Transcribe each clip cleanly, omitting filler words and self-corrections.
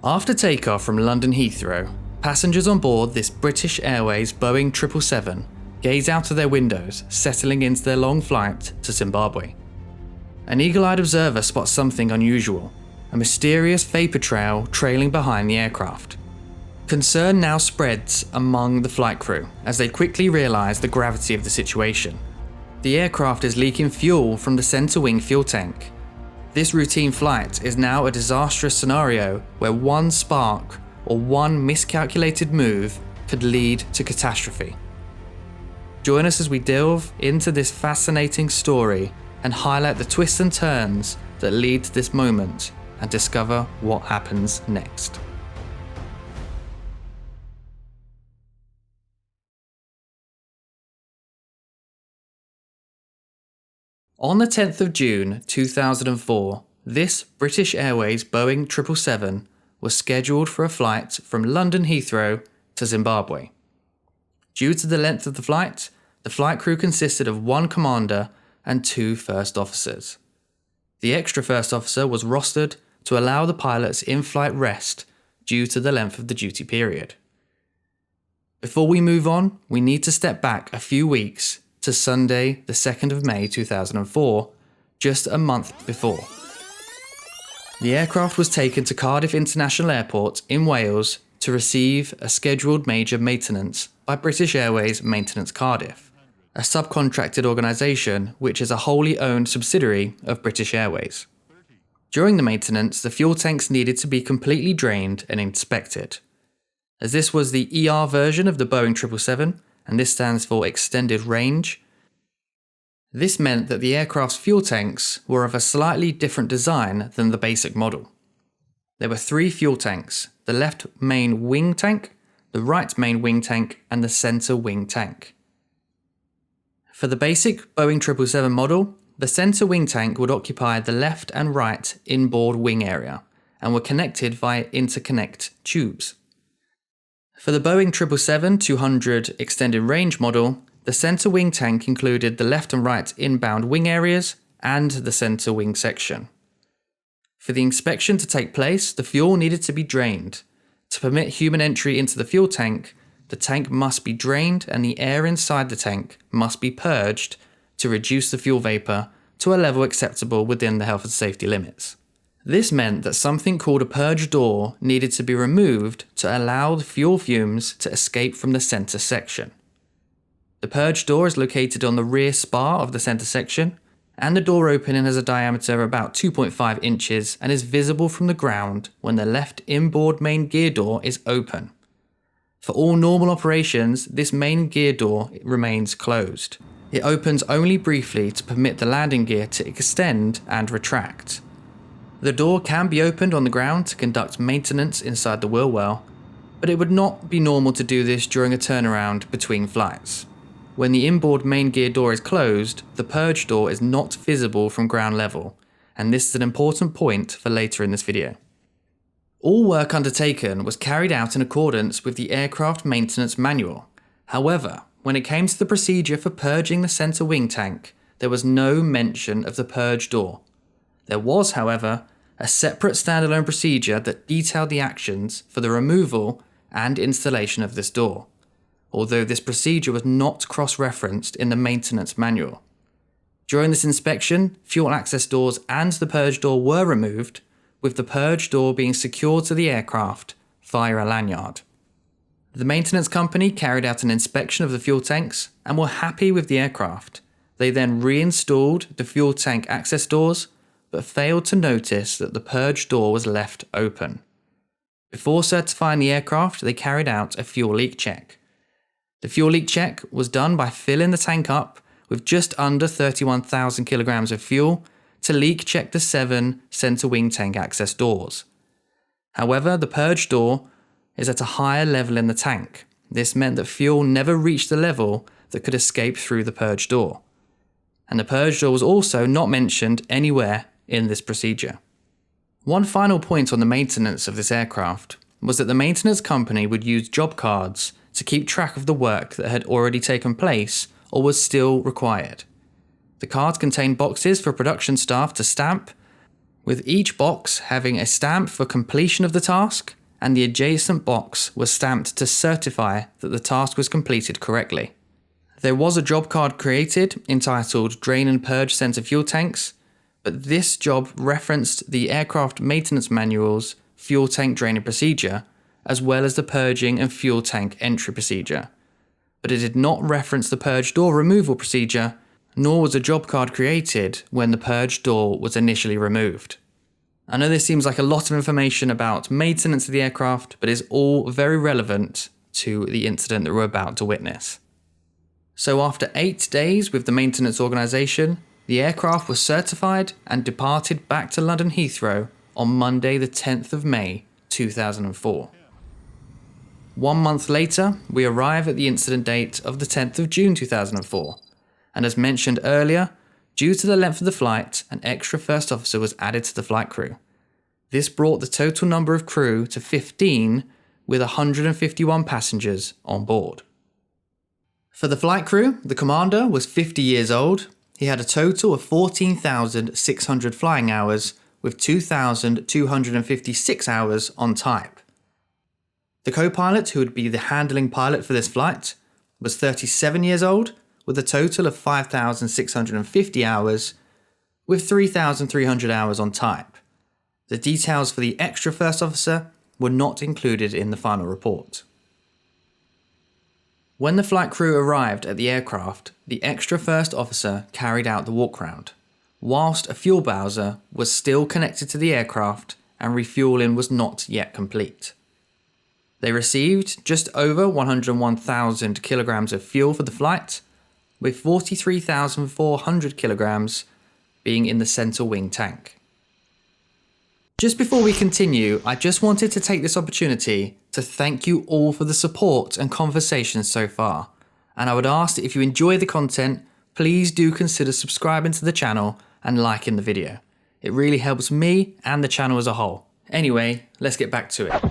After takeoff from London Heathrow, passengers on board this British Airways Boeing 777 gaze out of their windows, settling into their long flight to Zimbabwe. An eagle-eyed observer spots something unusual, a mysterious vapour trail trailing behind the aircraft. Concern now spreads among the flight crew as they quickly realise the gravity of the situation. The aircraft is leaking fuel from the centre wing fuel tank. This routine flight is now a disastrous scenario where one spark or one miscalculated move could lead to catastrophe. Join us as we delve into this fascinating story and highlight the twists and turns that lead to this moment and discover what happens next. On the 10th of June 2004, this British Airways Boeing 777 was scheduled for a flight from London Heathrow to Zimbabwe. Due to the length of the flight crew consisted of one commander and two first officers. The extra first officer was rostered to allow the pilots in-flight rest due to the length of the duty period. Before we move on, we need to step back a few weeks to Sunday, the 2nd of May 2004, just a month before. The aircraft was taken to Cardiff International Airport in Wales to receive a scheduled major maintenance by British Airways Maintenance Cardiff, a subcontracted organisation which is a wholly owned subsidiary of British Airways. During the maintenance, the fuel tanks needed to be completely drained and inspected. As this was the ER version of the Boeing 777, and this stands for extended range, this meant that the aircraft's fuel tanks were of a slightly different design than the basic model. There were three fuel tanks: the left main wing tank, the right main wing tank, and the centre wing tank. For the basic Boeing 777 model, the centre wing tank would occupy the left and right inboard wing area and were connected via interconnect tubes. For the Boeing 777-200 extended range model, the centre wing tank included the left and right inbound wing areas and the centre wing section. For the inspection to take place, the fuel needed to be drained. To permit human entry into the fuel tank, the tank must be drained and the air inside the tank must be purged to reduce the fuel vapour to a level acceptable within the health and safety limits. This meant that something called a purge door needed to be removed to allow the fuel fumes to escape from the centre section. The purge door is located on the rear spar of the centre section, and the door opening has a diameter of about 2.5 inches and is visible from the ground when the left inboard main gear door is open. For all normal operations, this main gear door remains closed. It opens only briefly to permit the landing gear to extend and retract. The door can be opened on the ground to conduct maintenance inside the wheel well, but it would not be normal to do this during a turnaround between flights. When the inboard main gear door is closed, the purge door is not visible from ground level, and this is an important point for later in this video. All work undertaken was carried out in accordance with the aircraft maintenance manual. However, when it came to the procedure for purging the centre wing tank, there was no mention of the purge door. There was, however, a separate standalone procedure that detailed the actions for the removal and installation of this door, although this procedure was not cross-referenced in the maintenance manual. During this inspection, fuel access doors and the purge door were removed, with the purge door being secured to the aircraft via a lanyard. The maintenance company carried out an inspection of the fuel tanks and were happy with the aircraft. They then reinstalled the fuel tank access doors, but failed to notice that the purge door was left open. Before certifying the aircraft, they carried out a fuel leak check. The fuel leak check was done by filling the tank up with just under 31,000 kilograms of fuel to leak check the 7 centre wing tank access doors. However, the purge door is at a higher level in the tank. This meant that fuel never reached the level that could escape through the purge door. And the purge door was also not mentioned anywhere in this procedure. One final point on the maintenance of this aircraft was that the maintenance company would use job cards to keep track of the work that had already taken place or was still required. The cards contained boxes for production staff to stamp, with each box having a stamp for completion of the task, and the adjacent box was stamped to certify that the task was completed correctly. There was a job card created entitled Drain and Purge Centre Fuel Tanks, but this job referenced the aircraft maintenance manual's fuel tank draining procedure, as well as the purging and fuel tank entry procedure. But it did not reference the purge door removal procedure, nor was a job card created when the purge door was initially removed. I know this seems like a lot of information about maintenance of the aircraft, but is all very relevant to the incident that we're about to witness. So after 8 days with the maintenance organisation, the aircraft was certified and departed back to London Heathrow on Monday the 10th of May 2004. 1 month later, we arrive at the incident date of the 10th of June 2004, and as mentioned earlier, due to the length of the flight, an extra first officer was added to the flight crew. This brought the total number of crew to 15, with 151 passengers on board. For the flight crew, the commander was 50 years old. He had a total of 14,600 flying hours, with 2,256 hours on type. The co-pilot, who would be the handling pilot for this flight, was 37 years old, with a total of 5,650 hours, with 3,300 hours on type. The details for the extra first officer were not included in the final report. When the flight crew arrived at the aircraft, the extra first officer carried out the walk-round, whilst a fuel bowser was still connected to the aircraft and refueling was not yet complete. They received just over 101,000 kilograms of fuel for the flight, with 43,400 kilograms being in the centre wing tank. Just before we continue, I just wanted to take this opportunity to thank you all for the support and conversations so far. And I would ask that if you enjoy the content, please do consider subscribing to the channel and liking the video. It really helps me and the channel as a whole. Anyway, let's get back to it.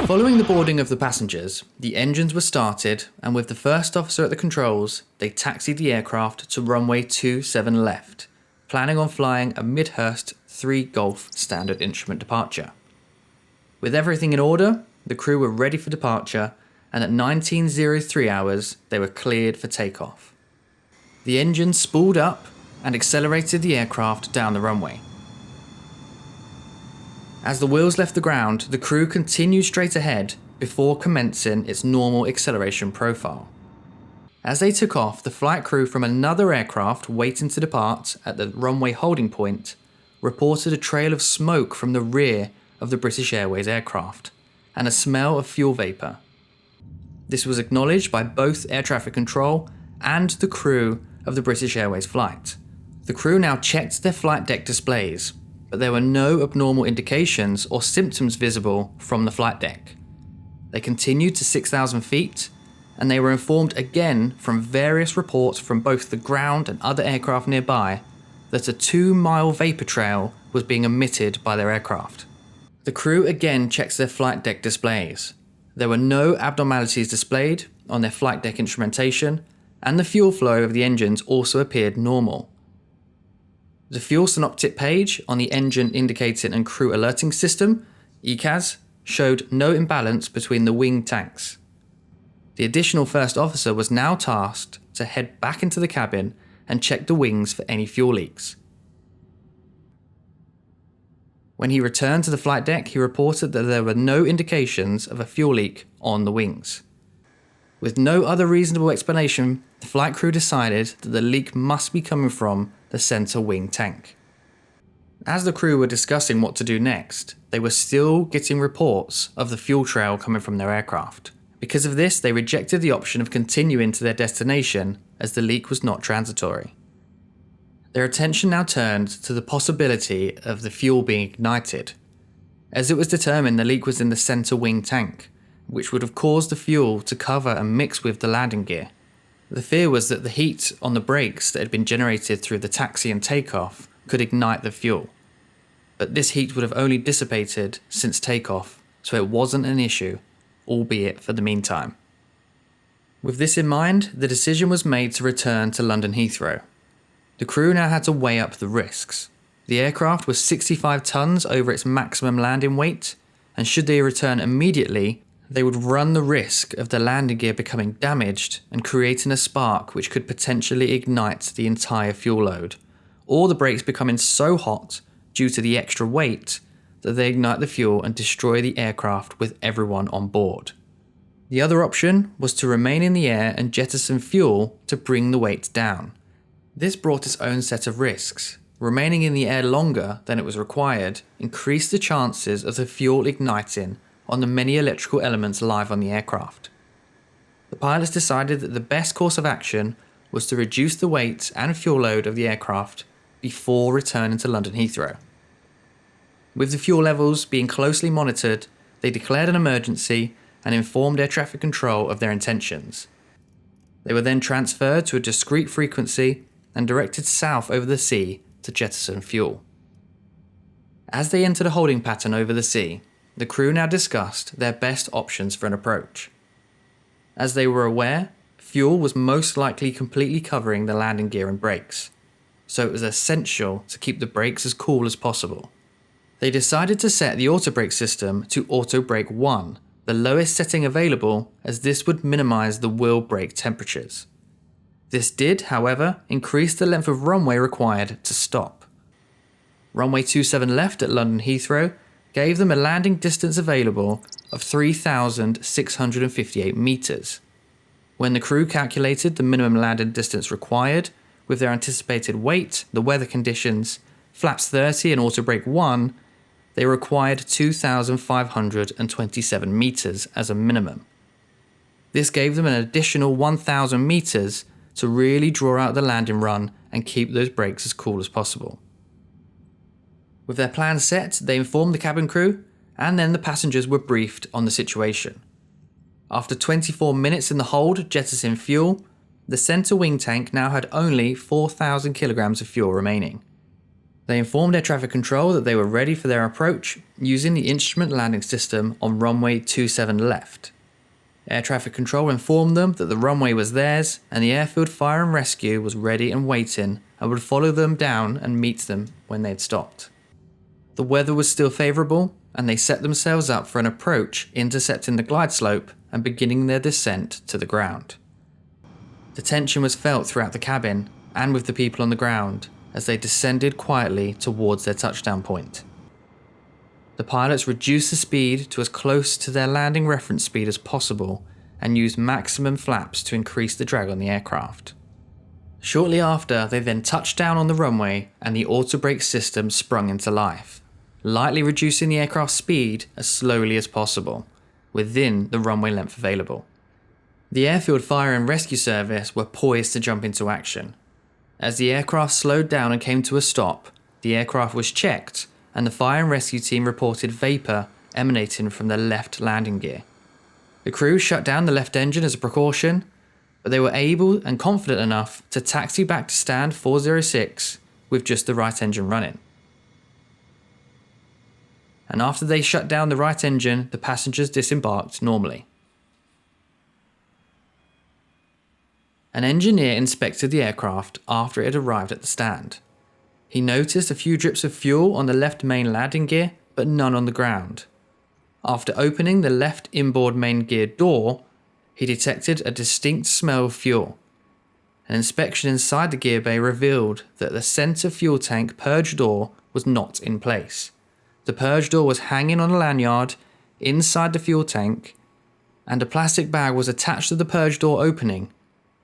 Following the boarding of the passengers, the engines were started, and with the first officer at the controls, they taxied the aircraft to runway 27 left, planning on flying a Midhurst 3 Golf standard instrument departure. With everything in order, the crew were ready for departure, and at 19:03 hours, they were cleared for takeoff. The engine spooled up and accelerated the aircraft down the runway. As the wheels left the ground, the crew continued straight ahead before commencing its normal acceleration profile. As they took off, the flight crew from another aircraft waiting to depart at the runway holding point reported a trail of smoke from the rear of the British Airways aircraft and a smell of fuel vapour. This was acknowledged by both air traffic control and the crew of the British Airways flight. The crew now checked their flight deck displays, but there were no abnormal indications or symptoms visible from the flight deck. They continued to 6,000 feet, and they were informed again from various reports from both the ground and other aircraft nearby that a 2-mile vapour trail was being emitted by their aircraft. The crew again checks their flight deck displays. There were no abnormalities displayed on their flight deck instrumentation, and the fuel flow of the engines also appeared normal. The fuel synoptic page on the engine indicating and crew alerting system, ECAS, showed no imbalance between the wing tanks. The additional first officer was now tasked to head back into the cabin and check the wings for any fuel leaks. When he returned to the flight deck, he reported that there were no indications of a fuel leak on the wings. With no other reasonable explanation, the flight crew decided that the leak must be coming from the centre wing tank. As the crew were discussing what to do next, they were still getting reports of the fuel trail coming from their aircraft. Because of this, they rejected the option of continuing to their destination as the leak was not transitory. Their attention now turned to the possibility of the fuel being ignited, as it was determined the leak was in the centre wing tank, which would have caused the fuel to cover and mix with the landing gear. The fear was that the heat on the brakes that had been generated through the taxi and takeoff could ignite the fuel. But this heat would have only dissipated since takeoff, so it wasn't an issue, albeit for the meantime. With this in mind, the decision was made to return to London Heathrow. The crew now had to weigh up the risks. The aircraft was 65 tons over its maximum landing weight, and should they return immediately, they would run the risk of the landing gear becoming damaged and creating a spark which could potentially ignite the entire fuel load, or the brakes becoming so hot due to the extra weight that they ignite the fuel and destroy the aircraft with everyone on board. The other option was to remain in the air and jettison fuel to bring the weight down. This brought its own set of risks. Remaining in the air longer than it was required increased the chances of the fuel igniting on the many electrical elements live on the aircraft. The pilots decided that the best course of action was to reduce the weight and fuel load of the aircraft before returning to London Heathrow. With the fuel levels being closely monitored, they declared an emergency and informed air traffic control of their intentions. They were then transferred to a discrete frequency and directed south over the sea to jettison fuel. As they entered a holding pattern over the sea, the crew now discussed their best options for an approach. As they were aware, fuel was most likely completely covering the landing gear and brakes, so it was essential to keep the brakes as cool as possible. They decided to set the auto brake system to auto brake 1, the lowest setting available, as this would minimize the wheel brake temperatures. This did, however, increase the length of runway required to stop. Runway 27 left at London Heathrow gave them a landing distance available of 3,658 metres. When the crew calculated the minimum landing distance required, with their anticipated weight, the weather conditions, flaps 30 and auto brake 1, they required 2,527 metres as a minimum. This gave them an additional 1,000 metres to really draw out the landing run and keep those brakes as cool as possible. With their plan set, they informed the cabin crew, and then the passengers were briefed on the situation. After 24 minutes in the hold jettisoning fuel, the centre wing tank now had only 4,000 kilograms of fuel remaining. They informed air traffic control that they were ready for their approach using the instrument landing system on runway 27 left. Air traffic control informed them that the runway was theirs and the airfield fire and rescue was ready and waiting and would follow them down and meet them when they'd stopped. The weather was still favourable and they set themselves up for an approach, intercepting the glide slope and beginning their descent to the ground. The tension was felt throughout the cabin and with the people on the ground as they descended quietly towards their touchdown point. The pilots reduced the speed to as close to their landing reference speed as possible and used maximum flaps to increase the drag on the aircraft. Shortly after, they then touched down on the runway and the auto brake system sprung into life, lightly reducing the aircraft's speed as slowly as possible, within the runway length available. The airfield fire and rescue service were poised to jump into action. As the aircraft slowed down and came to a stop, the aircraft was checked and the fire and rescue team reported vapour emanating from the left landing gear. The crew shut down the left engine as a precaution, but they were able and confident enough to taxi back to stand 406 with just the right engine running. And after they shut down the right engine, the passengers disembarked normally. An engineer inspected the aircraft after it had arrived at the stand. He noticed a few drips of fuel on the left main landing gear, but none on the ground. After opening the left inboard main gear door, he detected a distinct smell of fuel. An inspection inside the gear bay revealed that the centre fuel tank purge door was not in place. The purge door was hanging on a lanyard inside the fuel tank, and a plastic bag was attached to the purge door opening.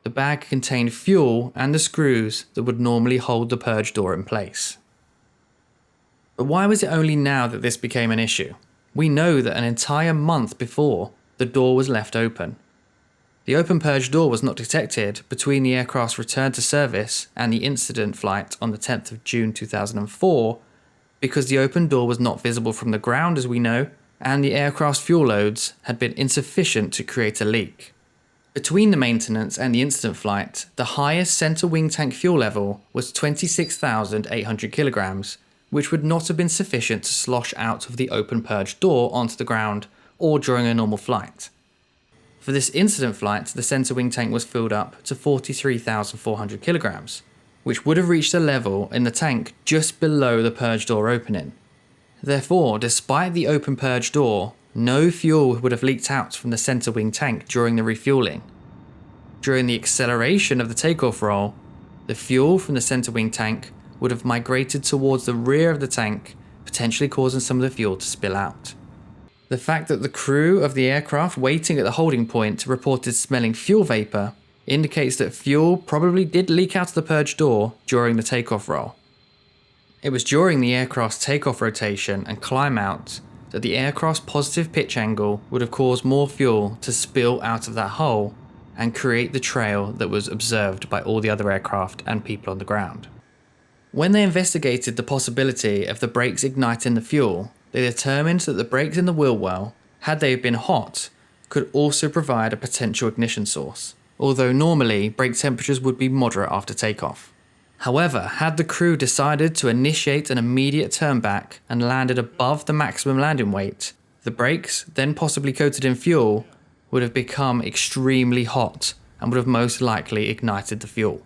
The bag contained fuel and the screws that would normally hold the purge door in place. But why was it only now that this became an issue? We know that an entire month before, the door was left open. The open purge door was not detected between the aircraft's return to service and the incident flight on the 10th of June 2004 because the open door was not visible from the ground, as we know, and the aircraft's fuel loads had been insufficient to create a leak. Between the maintenance and the incident flight, the highest centre wing tank fuel level was 26,800 kilograms, which would not have been sufficient to slosh out of the open purge door onto the ground or during a normal flight. For this incident flight, the centre wing tank was filled up to 43,400 kilograms, which would have reached a level in the tank just below the purge door opening. Therefore, despite the open purge door, no fuel would have leaked out from the center wing tank during the refueling. During the acceleration of the takeoff roll, the fuel from the center wing tank would have migrated towards the rear of the tank, potentially causing some of the fuel to spill out. The fact that the crew of the aircraft waiting at the holding point reported smelling fuel vapour indicates that fuel probably did leak out of the purge door during the takeoff roll. It was during the aircraft's takeoff rotation and climb out that the aircraft's positive pitch angle would have caused more fuel to spill out of that hole and create the trail that was observed by all the other aircraft and people on the ground. When they investigated the possibility of the brakes igniting the fuel, they determined that the brakes in the wheel well, had they been hot, could also provide a potential ignition source, although normally brake temperatures would be moderate after takeoff. However, had the crew decided to initiate an immediate turn back and landed above the maximum landing weight, the brakes, then possibly coated in fuel, would have become extremely hot and would have most likely ignited the fuel.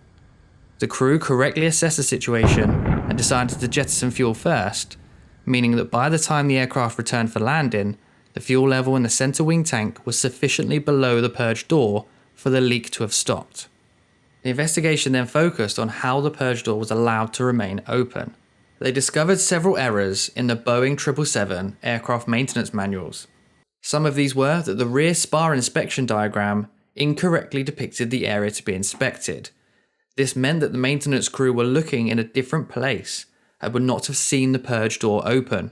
The crew correctly assessed the situation and decided to jettison fuel first, meaning that by the time the aircraft returned for landing, the fuel level in the center wing tank was sufficiently below the purge door for the leak to have stopped. The investigation then focused on how the purge door was allowed to remain open. They discovered several errors in the Boeing 777 aircraft maintenance manuals. Some of these were that the rear spar inspection diagram incorrectly depicted the area to be inspected. This meant that the maintenance crew were looking in a different place and would not have seen the purge door open.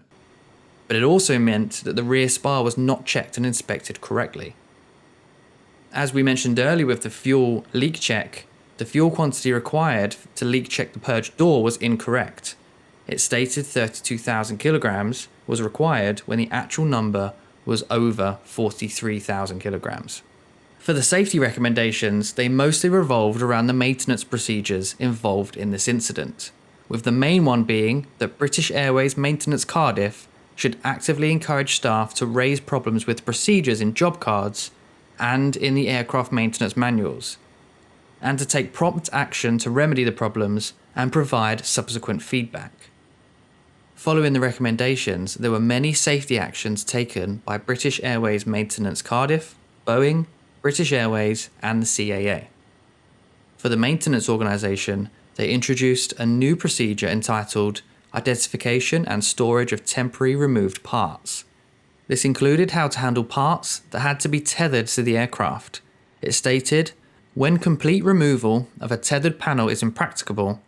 But it also meant that the rear spar was not checked and inspected correctly. As we mentioned earlier with the fuel leak check, the fuel quantity required to leak check the purge door was incorrect. It stated 32,000 kilograms was required when the actual number was over 43,000 kilograms. For the safety recommendations, they mostly revolved around the maintenance procedures involved in this incident, with the main one being that British Airways Maintenance Cardiff should actively encourage staff to raise problems with procedures in job cards and in the aircraft maintenance manuals, and to take prompt action to remedy the problems and provide subsequent feedback. Following the recommendations, there were many safety actions taken by British Airways Maintenance Cardiff, Boeing, British Airways and the CAA. For the maintenance organisation, they introduced a new procedure entitled Identification and Storage of Temporary Removed Parts. This included how to handle parts that had to be tethered to the aircraft. It stated, when complete removal of a tethered panel is impracticable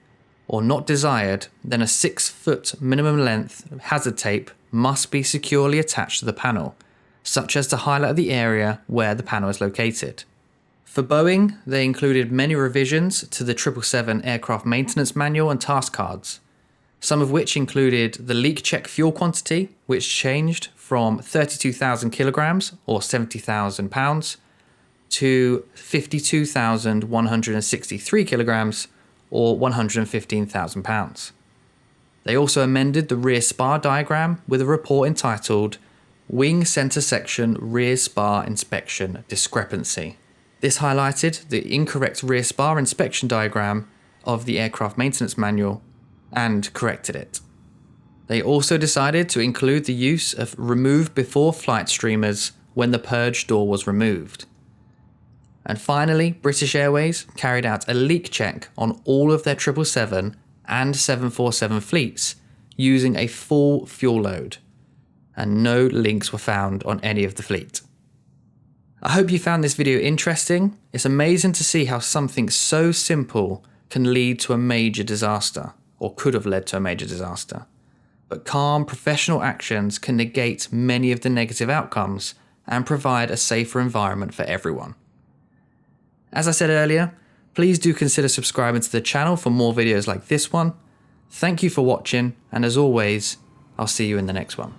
or not desired, then a 6-foot minimum length hazard tape must be securely attached to the panel, such as to highlight the area where the panel is located. For Boeing, they included many revisions to the 777 aircraft maintenance manual and task cards, some of which included the leak check fuel quantity, which changed from 32,000 kilograms or 70,000 pounds to 52,163 kilograms or 115,000 pounds. They also amended the rear spar diagram with a report entitled Wing Center Section Rear Spar Inspection Discrepancy. This highlighted the incorrect rear spar inspection diagram of the aircraft maintenance manual and corrected it. They also decided to include the use of remove before flight streamers when the purge door was removed. And finally, British Airways carried out a leak check on all of their 777 and 747 fleets using a full fuel load, and no links were found on any of the fleet. I hope you found this video interesting. It's amazing to see how something so simple can lead to a major disaster, or could have led to a major disaster. But calm, professional actions can negate many of the negative outcomes and provide a safer environment for everyone. As I said earlier, please do consider subscribing to the channel for more videos like this one. Thank you for watching, and as always, I'll see you in the next one.